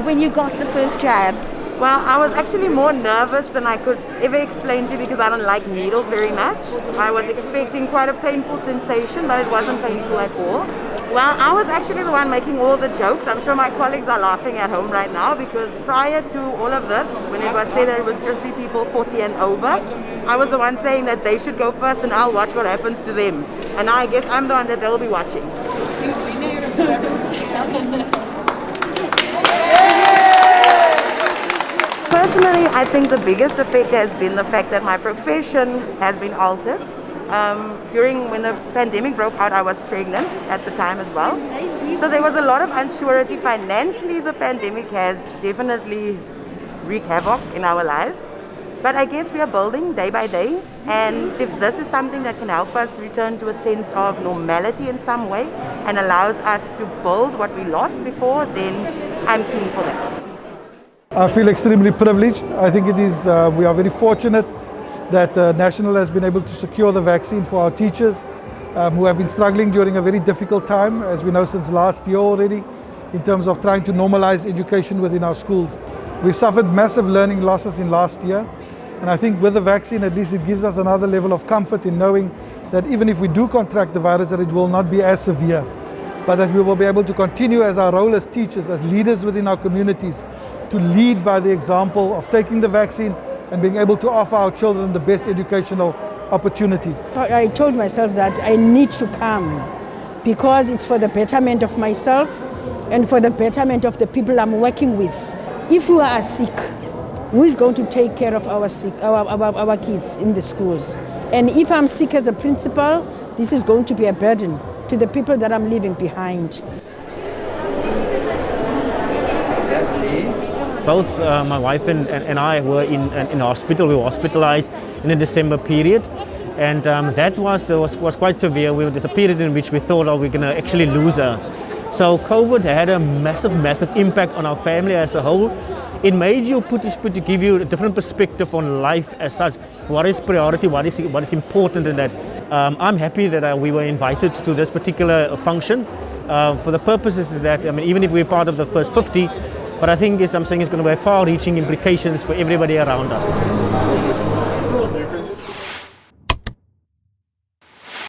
when you got the first jab? Well, I was actually more nervous than I could ever explain to you because I don't like needles very much. I was expecting quite a painful sensation, but it wasn't painful at all. Well, I was actually the one making all the jokes. I'm sure my colleagues are laughing at home right now because prior to all of this, when it was said that it would just be people 40 and over, I was the one saying that they should go first and I'll watch what happens to them. And now I guess I'm the one that they'll be watching. Personally, I think the biggest effect has been the fact that my profession has been altered. When the pandemic broke out, I was pregnant at the time as well. So there was a lot of unsurety. Financially, the pandemic has definitely wreaked havoc in our lives. But I guess we are building day by day. And if this is something that can help us return to a sense of normality in some way and allows us to build what we lost before, then I'm keen for that. I feel extremely privileged. I think it is, we are very fortunate that National has been able to secure the vaccine for our teachers who have been struggling during a very difficult time, as we know since last year already, in terms of trying to normalize education within our schools. We suffered massive learning losses in last year, and I think with the vaccine at least it gives us another level of comfort in knowing that even if we do contract the virus, that it will not be as severe, but that we will be able to continue as our role as teachers, as leaders within our communities, to lead by the example of taking the vaccine and being able to offer our children the best educational opportunity. I told myself that I need to come because it's for the betterment of myself and for the betterment of the people I'm working with. If we are sick, who is going to take care of our kids in the schools? And if I'm sick as a principal, this is going to be a burden to the people that I'm leaving behind. Both my wife and I were in hospital. We were hospitalized in the December period, and that was quite severe. There's a period in which we thought, we're going to actually lose her. So COVID had a massive impact on our family as a whole. It made you to give you a different perspective on life as such. What is priority? What is important in that? I'm happy that we were invited to this particular function for the purposes that, even if we're part of the first 50, but I think it's something that's going to have far-reaching implications for everybody around us.